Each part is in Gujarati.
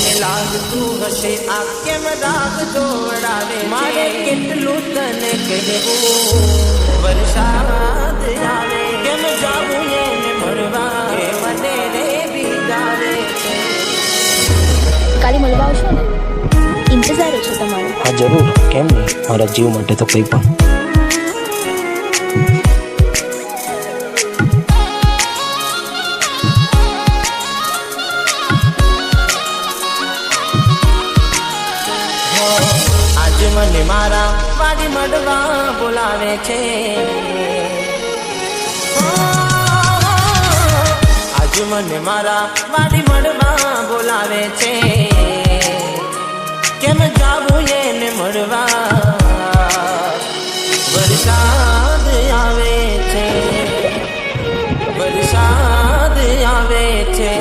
એને લાગતું હશે આ કેમ રાગ જોડાવે મારે કેટલું તને કહેવું વરસાદ આવે કેમ જાવું એને મળવા એ મને રે બીજાવે કાલે મળવા આવશો ને ઇંતજાર છે તમારો હા જરૂર કેમ નહીં મારા જીવ માટે તો કંઈ પણ મને મારા વાડી મળવા બોલાવે છે આજ મને મારા વાડી મળવા બોલાવે છે કેમ જાવું એને મળવા વરસાદ આવે છે વરસાદ આવે છે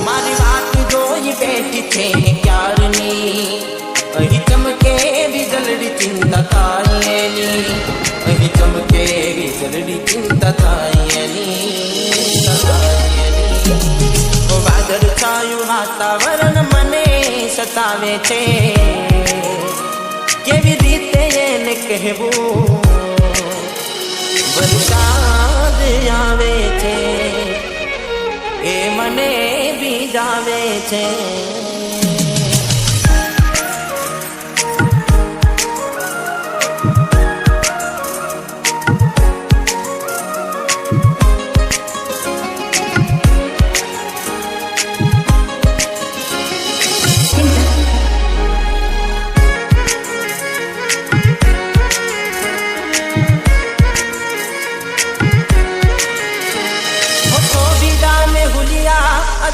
મારી વાત જોઈ બેઠી છે ક્યારની અહીં ચમકે વીજળી ચિંતા થાય એની અહીં ચમકે વીજળી ચિંતા થાય એની વાદળ છાયું વાતાવરણ મને સતાવે છે કેવી રીતે એને કહેવું વરસાદ આવે છે એ મને બીજાવે છે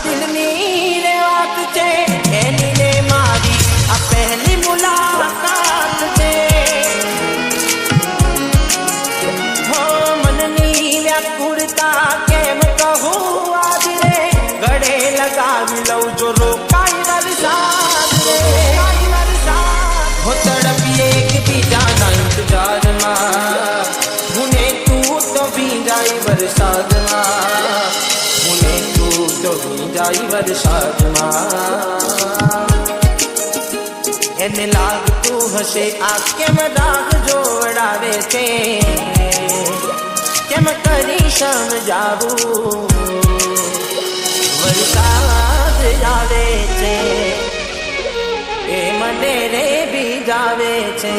દિલની રે વાત છે એની ને મારી આ પહેલી મુલાકાત છે હો મનની વ્યાકુળતા કેમ કહું આજ રે ગળે લગાવી લઉં જો રોકાઈ વરસાદ રે હો તડપીએ એકબીજાના ઇંતજારમાં ભૂને તું તો ભીંજાઈ વરસાદમાં તો જાય વરસાદમાં એને લાગતું હશે આ કેમ રાગ જોડાવે છે કેમ કરી સમજાવું વરસાદ આવે છે એ મને રે બીજાવે છે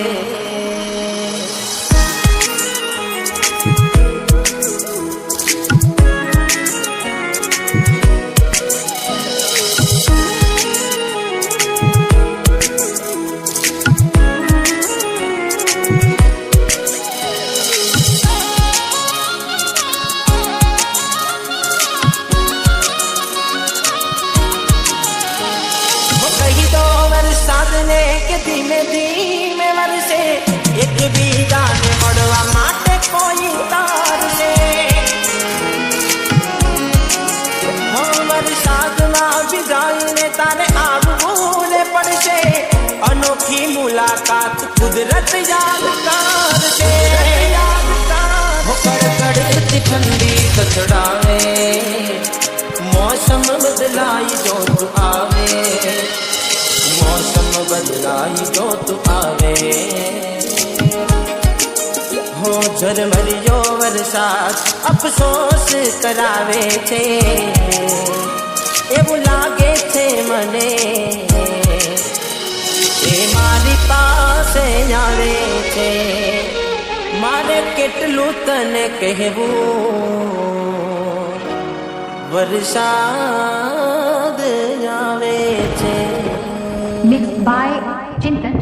કે ધીમે ધીમે વરસે એકબીજાને મળવા માટે કોઈ તારશે વરસાદમાં ભીજાઈને તારે આવવું ને પડશે અનોખી મુલાકાત કુદરત યાદ કરશે કડકડતી ઠંડી કચડાવે મોસમ બદલાઈ જો તું આવે मौसम बदलाई जो तू आवे हो झरमरियो वरसाद अफसोस करावे छे એવું લાગે છે મને એ મારી પાસે આવે છે મારે કેટલું તને કહેવું વરસાદ આવે છે Mixed by Chintan.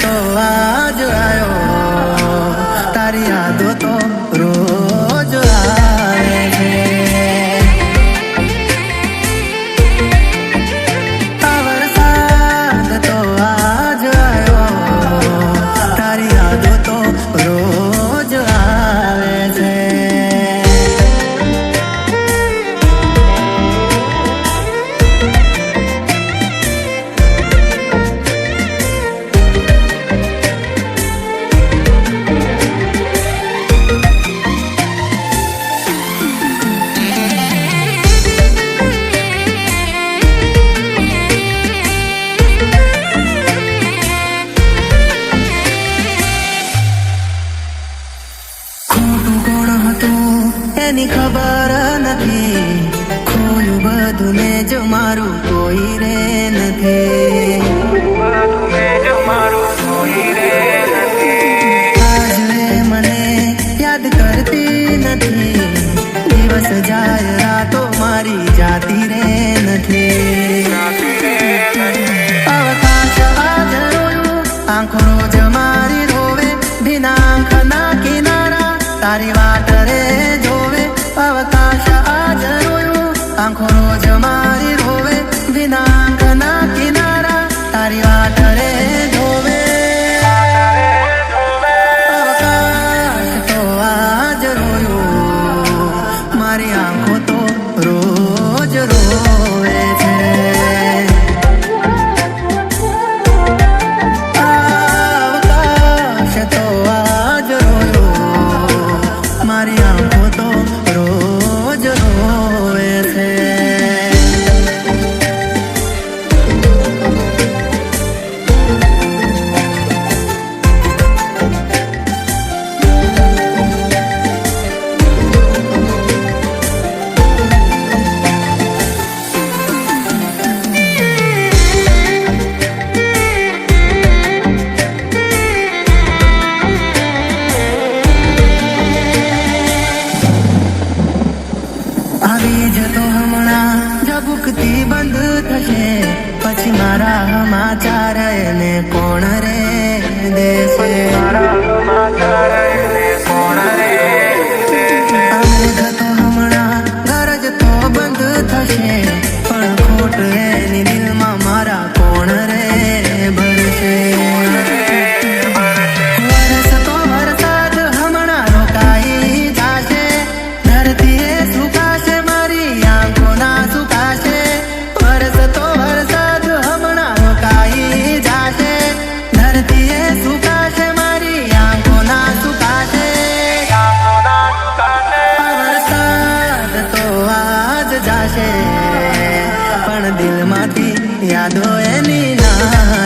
તો આજ આવ્યો, તારી યાદો તો રોજ આવે છે. આ વરસાદ તો આજ આવ્યો, તારી યાદો તો રોજ આવે છે. એની ખબર નથી, ખોયું બધું ને જ મારું કોઈ રે નથી. આજ એ મને યાદ કરતી નથી, દિવસ જાય રાતો મારી જાતી રે નથી. અવકાશ આજ રોયું, આંખો રોજ મારી રોવે, ભીના આંખના કિનારા તારી વાટ રે જોવે. અવકાશ આજ રોયું, આંખો રોજ મારી રોવે, વિના આંખના કિનારા તારી વાટ રે જોવે. અવકાશ તો આજ રોયું, મારી આંખો તો રોજ રોવે છે. અવકાશ તો આજ રોયું, મારી આંખો તો રોજ રોવે છે. આવી જતો હમણાં ઝબુકતી બંધ થશે, પછી મારા સમાચાર એને કોણ રે દેશે. આવી જતો હમણાં ગરજ તો બંધ થશે, પણ ખોટ એની દિલમાં મારા કોણ રે ભરશે. વરસતો વરસાદ હમણાં રોકાઈ જાશે, ધરતીએ સુકાશે, મારી આંખો ના સુકાશે. વરસતો વરસાદ હમણાં રોકાઈ જાશે, ધરતીએ સુકાશે, મારી આંખો ના સુકાશે. વરસાદ તો આજ જાશે, પણ દિલમાંથી યાદો એની ના